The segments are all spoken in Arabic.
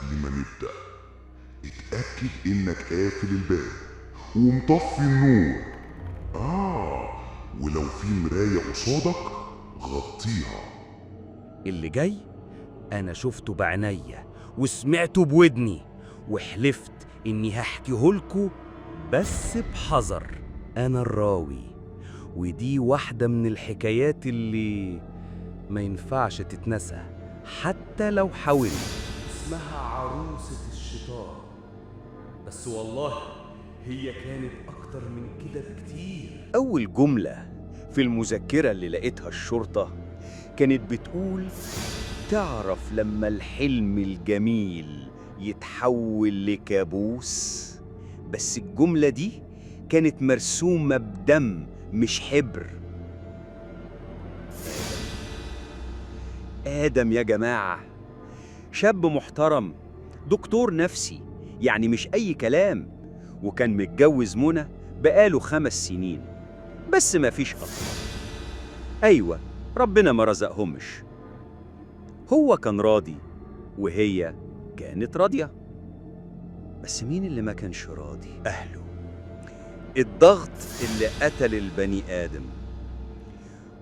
قبل ما نبدأ، اتأكد إنك قافل الباب ومطفي النور. ولو في مراية قصادك غطيها. اللي جاي أنا شفته بعينيا وسمعته بودني، وحلفت إني هحكيهولكوا بس بحذر. أنا الراوي، ودي واحدة من الحكايات اللي ما ينفعش تتنسى حتى لو حاولت. اسمها عروسة الشيطان، بس والله هي كانت أكتر من كده بكتير. أول جملة في المذكرة اللي لقيتها الشرطة كانت بتقول: تعرف لما الحلم الجميل يتحول لكابوس؟ بس الجملة دي كانت مرسومة بدم مش حبر. آدم يا جماعة شاب محترم، دكتور نفسي، يعني مش أي كلام، وكان متجوز منى بقاله 5 سنين، بس ما فيش أطفال. أيوة، ربنا ما رزقهمش. هو كان راضي وهي كانت راضية، بس مين اللي ما كانش راضي؟ أهله. الضغط اللي قتل البني آدم.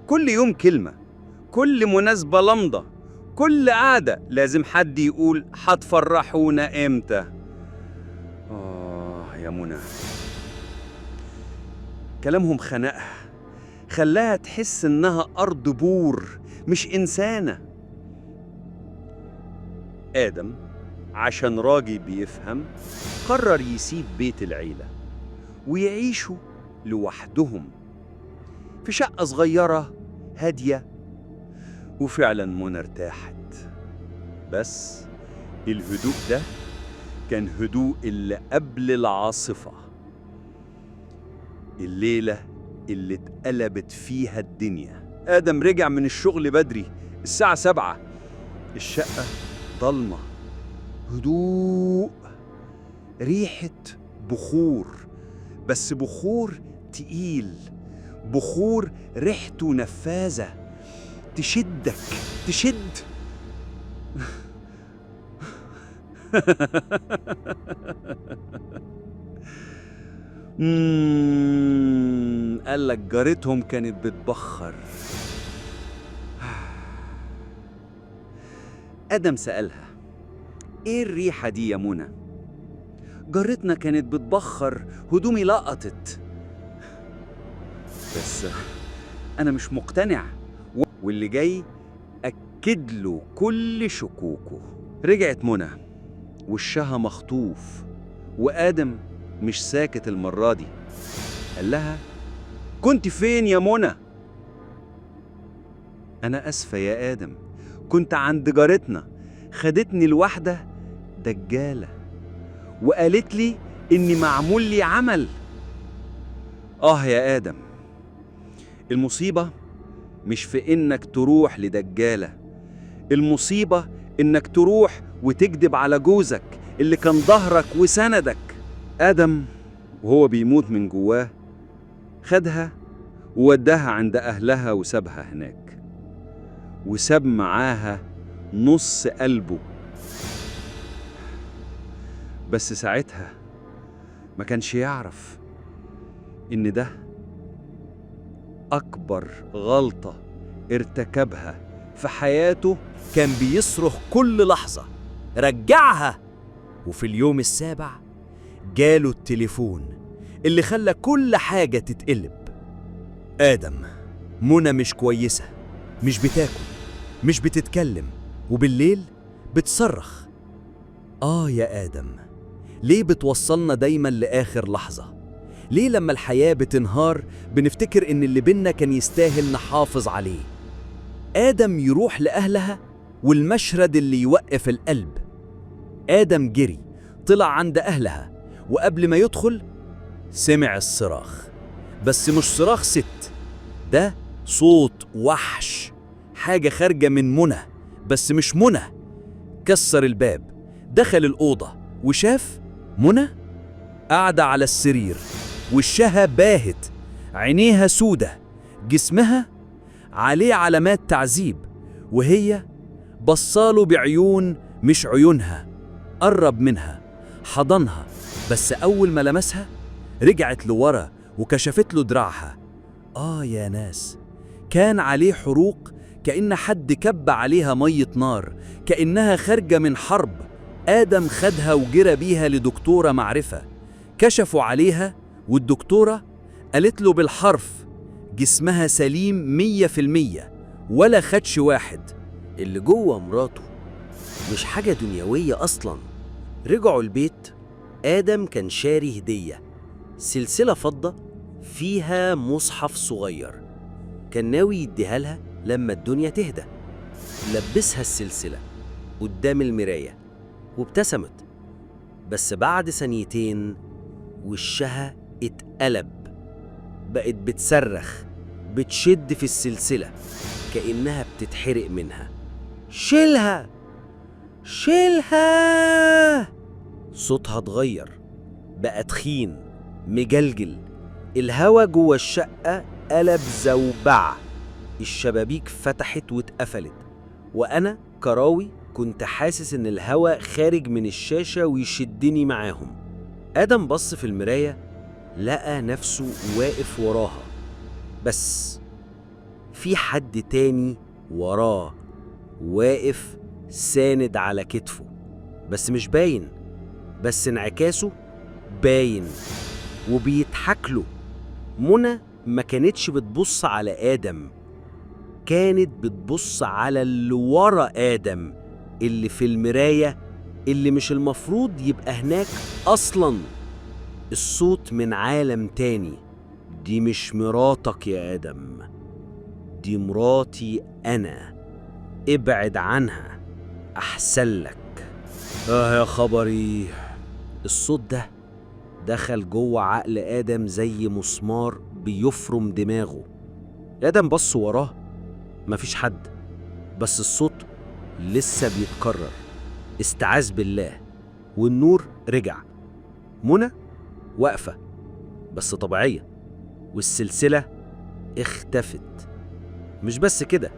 كل يوم كلمة، كل مناسبة لمضة، كل قعدة لازم حد يقول هتفرحونا امتى. يا منى، كلامهم خنقها، خلاها تحس انها ارض بور مش انسانة. آدم عشان راجل بيفهم قرر يسيب بيت العيلة ويعيشوا لوحدهم في شقة صغيرة هادية. وفعلا منى ارتاحت، بس الهدوء ده كان هدوء اللي قبل العاصفة، الليلة اللي اتقلبت فيها الدنيا. آدم رجع من الشغل بدري الساعة 7. الشقة ضلمة، هدوء، ريحة بخور، بس بخور تقيل، بخور ريحته نفاذة تشدك، تشد. قالك جارتهم كانت بتبخر. آدم سألها: ايه الريحة دي يا منى؟ جارتنا كانت بتبخر، هدومي لقطت. بس أنا مش مقتنع. واللي جاي أكد له كل شكوكه. رجعت منى وشها مخطوف، وآدم مش ساكت المرة دي. قال لها: كنت فين يا منى؟ أنا أسفة يا آدم، كنت عند جارتنا، خدتني الواحدة دجالة وقالت لي إني معمول لي عمل. يا آدم، المصيبة مش في إنك تروح لدجالة، المصيبة إنك تروح وتكذب على جوزك اللي كان ظهرك وسندك. آدم وهو بيموت من جواه خدها ووداها عند أهلها وسابها هناك، وساب معاها نص قلبه. بس ساعتها ما كانش يعرف إن ده أكبر غلطة ارتكبها في حياته. كان بيصرخ كل لحظة: رجعها! وفي اليوم السابع جاله التليفون اللي خلى كل حاجة تتقلب. آدم، منى مش كويسة، مش بتاكل، مش بتتكلم، وبالليل بتصرخ. يا آدم، ليه بتوصلنا دايما لآخر لحظة؟ ليه لما الحياة بتنهار بنفتكر إن اللي بينا كان يستاهل نحافظ عليه؟ آدم يروح لأهلها والمشرد اللي يوقف القلب. آدم جري طلع عند أهلها، وقبل ما يدخل سمع الصراخ، بس مش صراخ ست، ده صوت وحش، حاجة خارجة من منى بس مش منى. كسر الباب، دخل الأوضة وشاف منى قاعدة على السرير، وشها باهت، عينيها سودة، جسمها عليه علامات تعذيب، وهي بصاله بعيون مش عيونها، قرب منها، حضنها، بس أول ما لمسها رجعت لورا وكشفت له دراعها. يا ناس، كان عليه حروق كأن حد كب عليها مية نار، كأنها خارجة من حرب. آدم خدها وجرى بيها لدكتورة معرفة، كشفوا عليها والدكتورة قالت له بالحرف جسمها سليم 100%، ولا خدش واحد. اللي جوه مراته مش حاجة دنيوية أصلاً. رجعوا البيت، آدم كان شاري هدية، سلسلة فضة فيها مصحف صغير، كان ناوي يديها لها لما الدنيا تهدى. لبسها السلسلة قدام المراية وابتسمت، بس بعد ثانيتين وشها اتقلب، بقت بتصرخ، بتشد في السلسلة كأنها بتتحرق منها. شيلها شيلها! صوتها اتغير، بقى تخين مجلجل. الهوا جوه الشقة قلب زوبعة، الشبابيك فتحت واتقفلت، وأنا كراوي كنت حاسس إن الهوا خارج من الشاشة ويشدني معاهم. آدم بص في المراية، لقى نفسه واقف وراها، بس في حد تاني وراه واقف ساند على كتفه، بس مش باين، بس انعكاسه باين وبيضحك له. منى ما كانتش بتبص على آدم، كانت بتبص على اللي ورا آدم، اللي في المراية، اللي مش المفروض يبقى هناك أصلاً. الصوت من عالم تاني: دي مش مراتك يا آدم، دي مراتي أنا، ابعد عنها أحسن لك. يا خبري، الصوت ده دخل جوه عقل آدم زي مسمار بيفرم دماغه. آدم بص وراه، مفيش حد، بس الصوت لسه بيتكرر. استعاذ بالله، والنور رجع. منى واقفة بس طبيعية، والسلسلة اختفت. مش بس كده،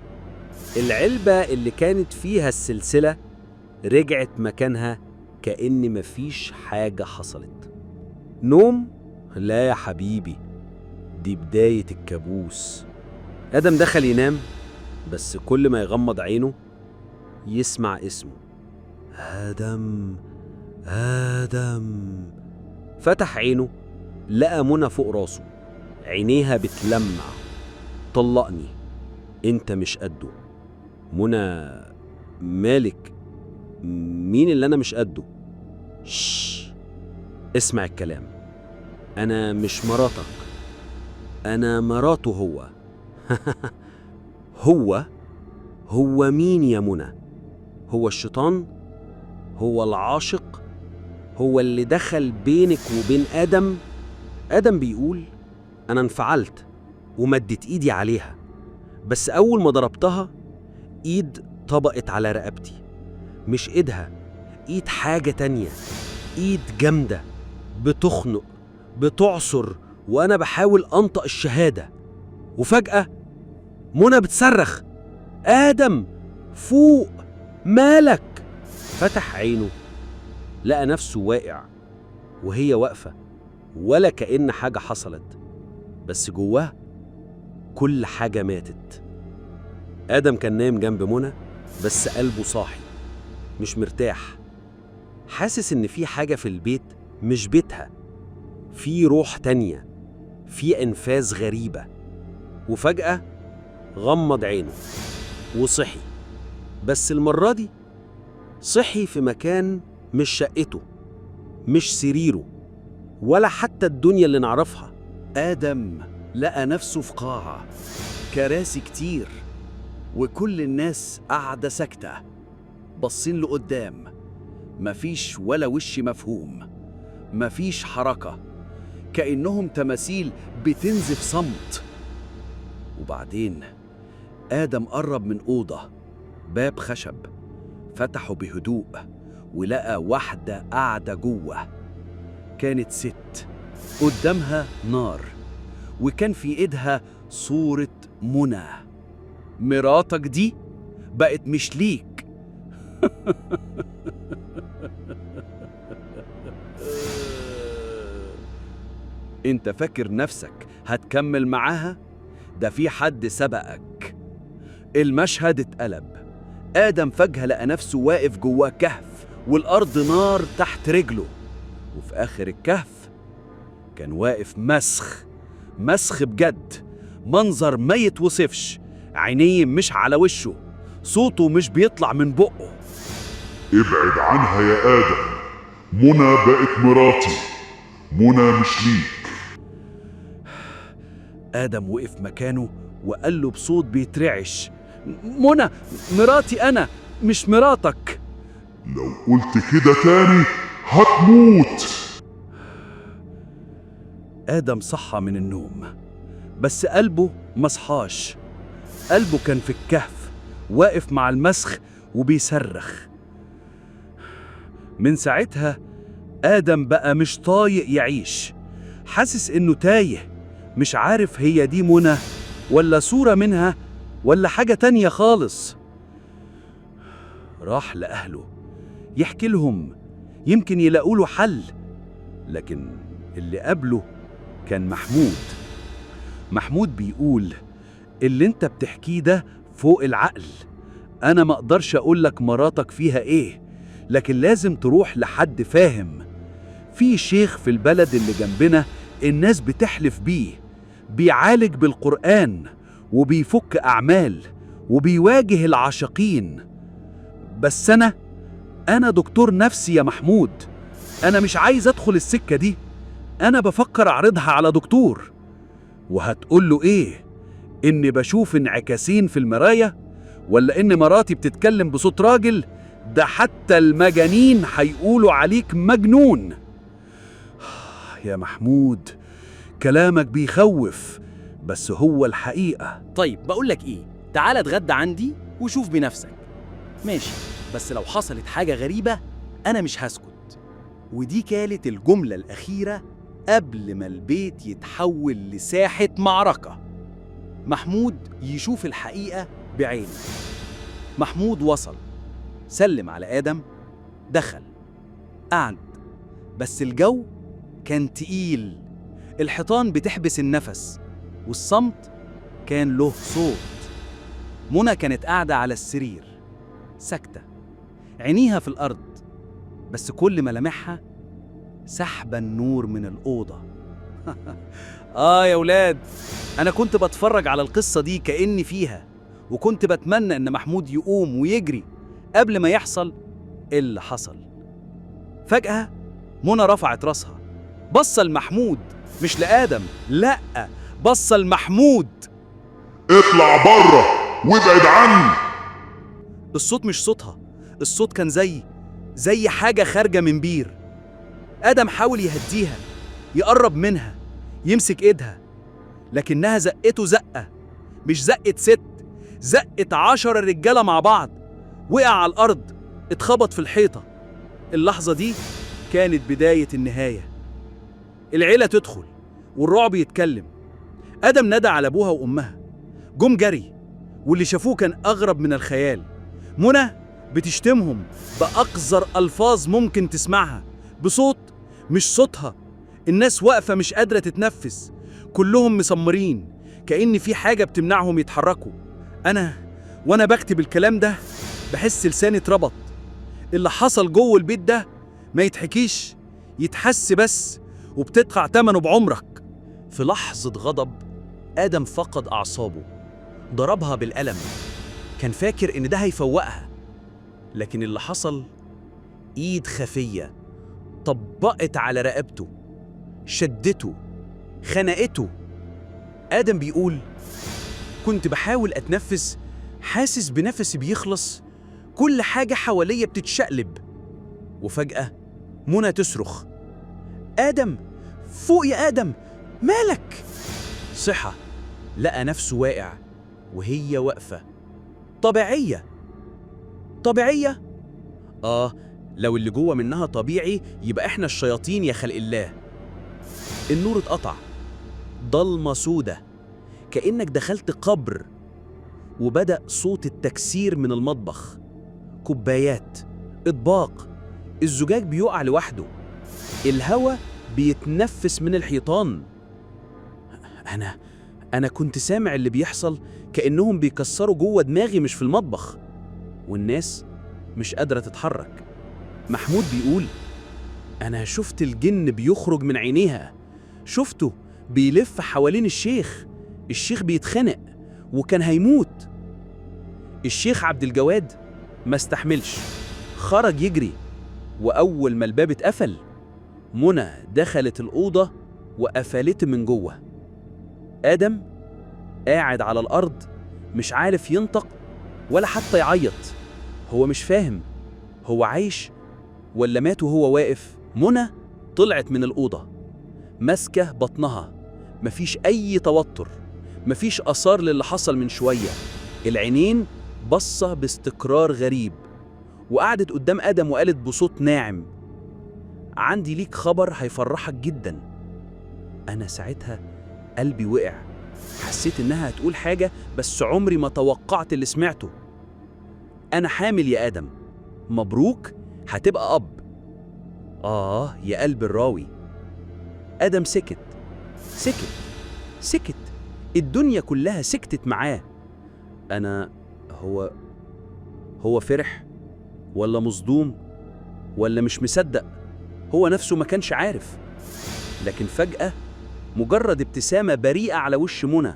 العلبة اللي كانت فيها السلسلة رجعت مكانها كأن مفيش حاجة حصلت. نوم؟ لا يا حبيبي، دي بداية الكابوس. آدم دخل ينام، بس كل ما يغمض عينه يسمع اسمه: آدم آدم. فتح عينه، لقى منى فوق راسه، عينيها بتلمع. طلقني، انت مش قده. منى: مالك؟ مين اللي انا مش قده؟ شش، اسمع الكلام، انا مش مراتك، انا مراته هو. هو مين يا منى؟ هو الشيطان؟ هو العاشق؟ هو اللي دخل بينك وبين آدم؟ آدم بيقول: أنا انفعلت ومدت إيدي عليها، بس أول ما ضربتها إيد طبقت على رقبتي. مش إيدها، إيد حاجة تانية، إيد جامدة بتخنق بتعصر، وأنا بحاول أنطق الشهادة، وفجأة منى بتصرخ: آدم فوق، مالك؟ فتح عينه، لقى نفسه واقع وهي واقفة، ولا كأن حاجة حصلت، بس جواه كل حاجة ماتت. آدم كان نايم جنب منى، بس قلبه صاحي، مش مرتاح، حاسس إن في حاجة في البيت مش بيتها، في روح تانية، في أنفاس غريبة. وفجأة غمض عينه وصحي، بس المرة دي صحي في مكان مش شقته، مش سريره، ولا حتى الدنيا اللي نعرفها. آدم لقى نفسه في قاعة، كراسي كتير، وكل الناس قاعدة ساكتة باصين لقدام، مفيش ولا وش مفهوم، مفيش حركة، كأنهم تماثيل بتنزف صمت. وبعدين آدم قرب من أوضة، باب خشب، فتحه بهدوء ولقى واحدة قاعدة جوه. كانت ست، قدامها نار، وكان في ايدها صورة منى. مراتك دي بقت مش ليك. انت فاكر نفسك هتكمل معاها؟ ده في حد سبقك. المشهد اتقلب. آدم فجأة لقى نفسه واقف جواه كهف، والأرض نار تحت رجله. وفي آخر الكهف كان واقف مسخ بجد، منظر ما يتوصفش. عينيه مش على وشه، صوته مش بيطلع من بقه. ابعد عنها يا آدم، منى بقت مراتي، منى مش ليك. آدم وقف مكانه وقال له بصوت بيترعش: منى مراتي أنا، مش مراتك. لو قلت كده تاني هتموت. آدم صحى من النوم، بس قلبه مصحاش. قلبه كان في الكهف واقف مع المسخ وبيصرخ. من ساعتها آدم بقى مش طايق يعيش، حاسس إنه تايه، مش عارف هي دي منى ولا صورة منها ولا حاجة تانية خالص. راح لأهله يحكي لهم، يمكن يلاقوا له حل. لكن اللي قابله كان محمود بيقول: اللي انت بتحكيه ده فوق العقل. انا ما اقدرش اقول لك مراتك فيها ايه، لكن لازم تروح لحد فاهم. في شيخ في البلد اللي جنبنا الناس بتحلف بيه، بيعالج بالقرآن وبيفك أعمال وبيواجه العاشقين. بس أنا دكتور نفسي يا محمود، أنا مش عايز أدخل السكة دي. أنا بفكر أعرضها على دكتور. وهتقول له إيه؟ إني بشوف انعكاسين في المراية؟ ولا إن مراتي بتتكلم بصوت راجل؟ ده حتى المجانين هيقولوا عليك مجنون. يا محمود كلامك بيخوف، بس هو الحقيقة. طيب بقولك إيه، تعال اتغدى عندي وشوف بنفسك. ماشي، بس لو حصلت حاجة غريبة أنا مش هسكت. ودي كانت الجملة الأخيرة قبل ما البيت يتحول لساحة معركة. محمود يشوف الحقيقة بعينه. محمود وصل، سلم على آدم، دخل، قعد. بس الجو كان تقيل، الحيطان بتحبس النفس، والصمت كان له صوت. منى كانت قاعدة على السرير ساكتة، عينيها في الأرض، بس كل ملامحها سحبة النور من الأوضة. يا ولاد، أنا كنت بتفرج على القصة دي كأني فيها، وكنت بتمنى إن محمود يقوم ويجري قبل ما يحصل اللي حصل. فجأة منى رفعت راسها، بصة لمحمود، مش لآدم، لأ، بصة لمحمود. اطلع بره وابعد عني. الصوت مش صوتها، الصوت كان زي حاجة خارجة من بير. آدم حاول يهديها، يقرب منها، يمسك إيدها، لكنها زقته زقة، مش زقة ست، زقة 10 رجالة مع بعض. وقع على الأرض، اتخبط في الحيطة. اللحظة دي كانت بداية النهاية. العيلة تدخل والرعب يتكلم. آدم نادى على أبوها وأمها، جم جري، واللي شافوه كان أغرب من الخيال. منى بتشتمهم بأقذر ألفاظ ممكن تسمعها، بصوت مش صوتها. الناس واقفة مش قادرة تتنفس، كلهم مسمرين، كأن في حاجة بتمنعهم يتحركوا. وأنا بكتب الكلام ده بحس لساني اتربط. اللي حصل جوه البيت ده ما يتحكيش، يتحس بس، وبتدفع ثمنه بعمرك. في لحظة غضب آدم فقد أعصابه، ضربها بالقلم، كان فاكر إن ده هيفوقها. لكن اللي حصل، إيد خفية طبقت على رقبته، شدته، خنقته. آدم بيقول: كنت بحاول أتنفس، حاسس بنفسي بيخلص، كل حاجة حواليا بتتشقلب. وفجأة منى تصرخ: آدم، فوق يا آدم، مالك؟ صحى، لقى نفسه واقع وهي واقفة. طبيعية. لو اللي جوه منها طبيعي يبقى احنا الشياطين يا خلق الله. النور اتقطع، ضلمة سودة، كأنك دخلت قبر. وبدأ صوت التكسير من المطبخ، كوبايات، اطباق، الزجاج بيقع لوحده، الهوا بيتنفس من الحيطان. أنا كنت سامع اللي بيحصل كأنهم بيكسروا جوه دماغي مش في المطبخ، والناس مش قادرة تتحرك. محمود بيقول أنا شفت الجن بيخرج من عينيها، شفته بيلف حوالين الشيخ بيتخنق وكان هيموت. الشيخ عبد الجواد ما استحملش، خرج يجري، وأول ما الباب اتقفل منى دخلت الأوضة وقفلت من جوه. آدم قاعد على الأرض مش عارف ينطق ولا حتى يعيط، هو مش فاهم هو عايش ولا مات وهو واقف. منى طلعت من الأوضة ماسكة بطنها، مفيش أي توتر، مفيش أثار للي حصل من شوية، العينين بصة باستقرار غريب، وقعدت قدام آدم وقالت بصوت ناعم عندي ليك خبر هيفرحك جدا. أنا ساعتها قلبي وقع، حسيت إنها هتقول حاجة بس عمري ما توقعت اللي سمعته. أنا حامل يا آدم، مبروك هتبقى أب. يا قلب الراوي. آدم سكت، الدنيا كلها سكتت معاه. هو فرح ولا مصدوم ولا مش مصدق، هو نفسه ما كانش عارف. لكن فجأة مجرد ابتسامة بريئة على وش منى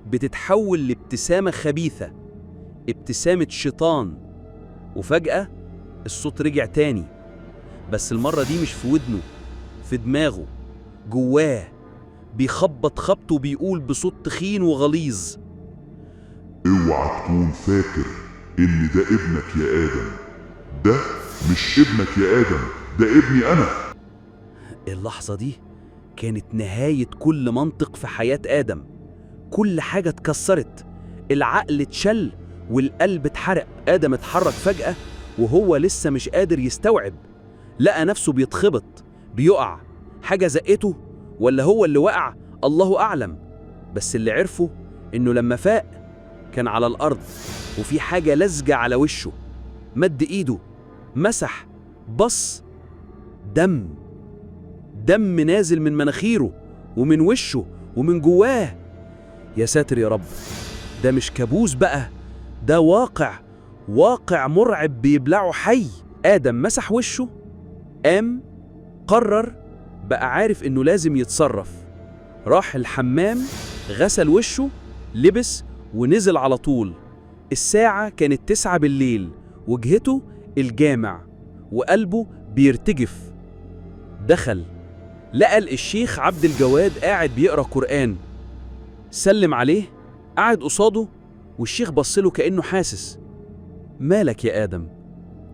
بتتحول لابتسامة خبيثة، ابتسامة شيطان. وفجأة الصوت رجع تاني، بس المرة دي مش في ودنه، في دماغه، جواه، بيخبط خبطه وبيقول بصوت تخين وغليظ اوعى تكون فاكر ان ده ابنك يا آدم، ده مش ابنك يا آدم، ده ابني أنا. اللحظة دي كانت نهاية كل منطق في حياة آدم. كل حاجة اتكسرت، العقل اتشل والقلب اتحرق. آدم اتحرك فجأة وهو لسه مش قادر يستوعب، لقى نفسه بيتخبط، بيقع، حاجة زقته ولا هو اللي وقع، الله أعلم. بس اللي عرفه إنه لما فاق كان على الأرض وفي حاجة لزجة على وشه. مد إيده، مسح، بص، دم نازل من مناخيره ومن وشه ومن جواه. يا ساتر يا رب، ده مش كابوس بقى، ده واقع مرعب بيبلعه حي. آدم مسح وشه، قام، قرر، بقى عارف إنه لازم يتصرف. راح الحمام، غسل وشه، لبس ونزل على طول. الساعة كانت 9 بالليل، وجهته الجامع وقلبه بيرتجف. دخل، لقى الشيخ عبد الجواد قاعد بيقرأ قرآن. سلم عليه، قعد قصاده، والشيخ بصله كأنه حاسس. مالك يا آدم؟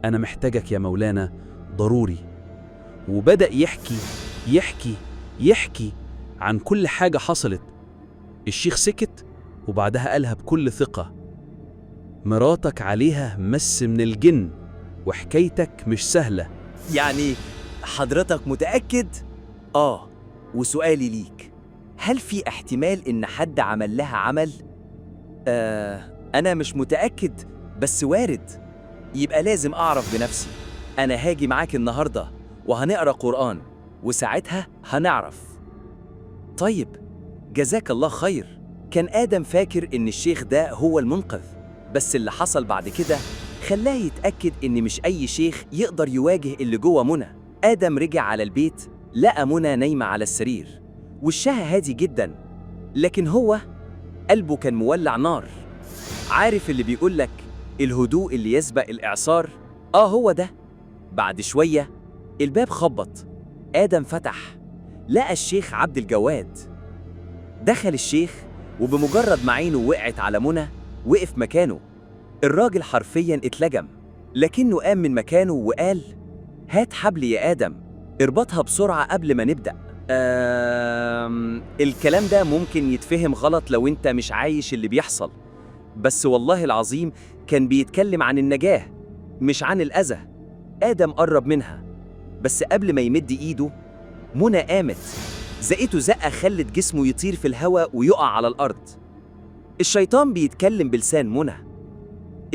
أنا محتاجك يا مولانا ضروري. وبدأ يحكي عن كل حاجة حصلت. الشيخ سكت وبعدها قالها بكل ثقة: مراتك عليها مس من الجن وحكايتك مش سهلة. يعني حضرتك متأكد؟ وسؤالي ليك، هل في احتمال إن حد عمل لها عمل؟ أنا مش متأكد، بس وارد. يبقى لازم أعرف بنفسي. أنا هاجي معاك النهاردة وهنقرأ قرآن، وساعتها هنعرف. طيب، جزاك الله خير. كان آدم فاكر إن الشيخ ده هو المنقذ، بس اللي حصل بعد كده خلاه يتأكد إن مش أي شيخ يقدر يواجه اللي جوه منى. آدم رجع على البيت، لقى منى نايمة على السرير، وشها هادي جدا، لكن هو قلبه كان مولع نار. عارف اللي بيقولك الهدوء اللي يسبق الإعصار؟ هو ده. بعد شوية الباب خبط، آدم فتح، لقى الشيخ عبد الجواد. دخل الشيخ، وبمجرد ما عينه وقعت على منى وقف مكانه. الراجل حرفياً اتلجم، لكنه قام من مكانه وقال: هات حبل يا آدم، اربطها بسرعة قبل ما نبدأ. الكلام ده ممكن يتفهم غلط لو انت مش عايش اللي بيحصل، بس والله العظيم كان بيتكلم عن النجاة مش عن الأذى. آدم قرب منها، بس قبل ما يمد إيده منى قامت، زقته زقة خلت جسمه يطير في الهواء ويقع على الأرض. الشيطان بيتكلم بلسان منى.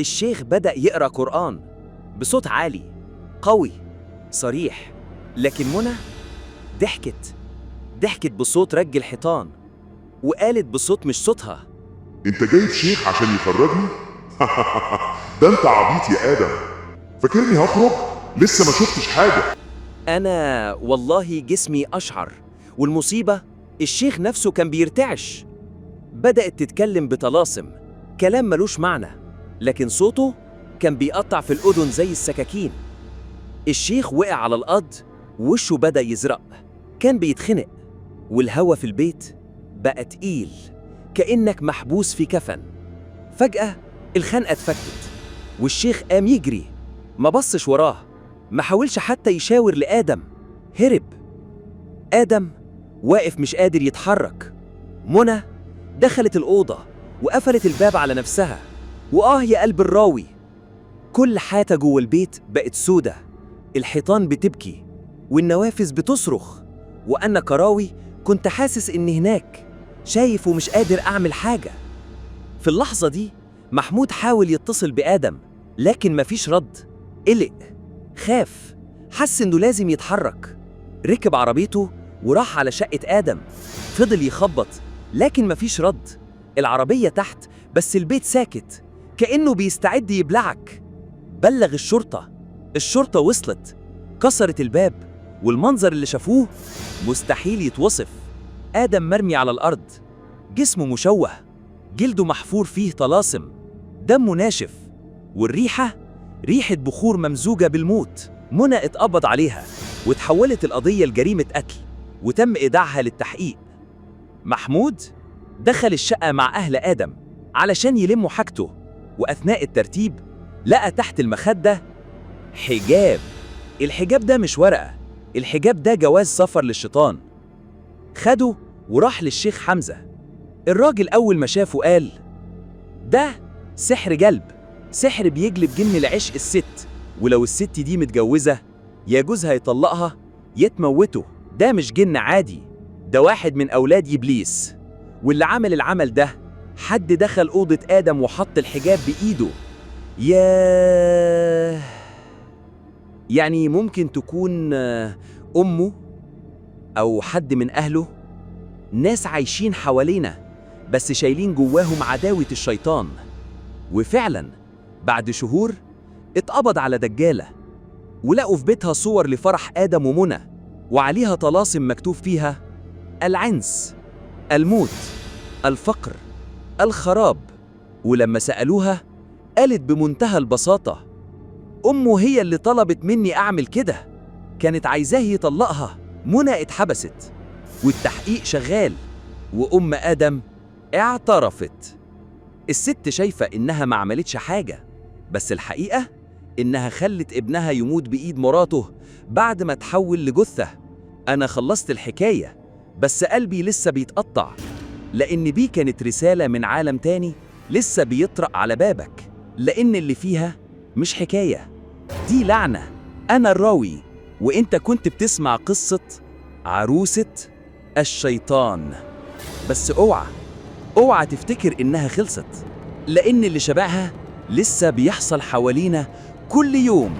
الشيخ بدأ يقرأ قرآن بصوت عالي، قوي، صريح، لكن منى ضحكت بصوت رج الحيطان، وقالت بصوت مش صوتها: انت جايب شيخ عشان يخرجني؟ ده انت عبيط يا آدم، فاكرني هخرج؟ لسه ما شفتش حاجة. أنا والله جسمي أشعر، والمصيبة الشيخ نفسه كان بيرتعش. بدأت تتكلم بطلاسم، كلام ملوش معنى، لكن صوته كان بيقطع في الأذن زي السكاكين. الشيخ وقع على الأرض، وشه بدأ يزرق، كان بيتخنق، والهوا في البيت بقى تقيل، كأنك محبوس في كفن. فجأة الخنقة اتفكت، والشيخ قام يجري، ما بصش وراه، ما حاولش حتى يشاور لآدم، هرب. آدم واقف مش قادر يتحرك. منى دخلت الأوضة وقفلت الباب على نفسها، يا قلب الراوي. كل حاجة جوه البيت بقت سودة، الحيطان بتبكي والنوافذ بتصرخ، وأنا كراوي كنت حاسس إني هناك، شايف ومش قادر أعمل حاجة. في اللحظة دي محمود حاول يتصل بآدم، لكن مفيش رد. قلق، خاف، حس إنه لازم يتحرك. ركب عربيته وراح على شقة آدم، فضل يخبط لكن مفيش رد. العربية تحت بس البيت ساكت، كأنه بيستعد يبلعك. بلغ الشرطة وصلت، كسرت الباب، والمنظر اللي شافوه مستحيل يتوصف. آدم مرمي على الأرض، جسمه مشوه، جلده محفور فيه طلاسم، دمه ناشف، والريحة ريحة بخور ممزوجة بالموت. منى اتقبض عليها وتحولت القضية لجريمة قتل، وتم إيداعها للتحقيق. محمود دخل الشقة مع أهل آدم علشان يلموا حاجته، وأثناء الترتيب لقى تحت المخدة حجاب. الحجاب ده مش ورقة، الحجاب ده جواز سفر للشيطان. خده وراح للشيخ حمزة. الراجل أول ما شافه قال: ده سحر جلب، سحر بيجلب جن لعشق الست، ولو الست دي متجوزة يا جوزها يطلقها يا تموته. ده مش جن عادي، ده واحد من أولاد إبليس، واللي عمل العمل ده حد دخل أوضة آدم وحط الحجاب بإيده. يعني ممكن تكون أمه أو حد من أهله، ناس عايشين حوالينا بس شايلين جواهم عداوة الشيطان. وفعلا بعد شهور اتقبض على دجالة، ولقوا في بيتها صور لفرح آدم ومنى، وعليها طلاسم مكتوب فيها: العنس، الموت، الفقر، الخراب. ولما سألوها قالت بمنتهى البساطة: أمه هي اللي طلبت مني أعمل كده، كانت عايزاه يطلقها. منى اتحبست والتحقيق شغال، وأم آدم اعترفت. الست شايفة إنها ما عملتش حاجة، بس الحقيقة إنها خلت ابنها يموت بإيد مراته بعد ما تحول لجثة. أنا خلصت الحكاية بس قلبي لسه بيتقطع، لأن دي كانت رسالة من عالم تاني لسه بيطرق على بابك، لأن اللي فيها مش حكاية، دي لعنة. أنا الراوي، وإنت كنت بتسمع قصة عروسة الشيطان. بس اوعى تفتكر إنها خلصت، لأن اللي شبهها لسه بيحصل حوالينا كل يوم.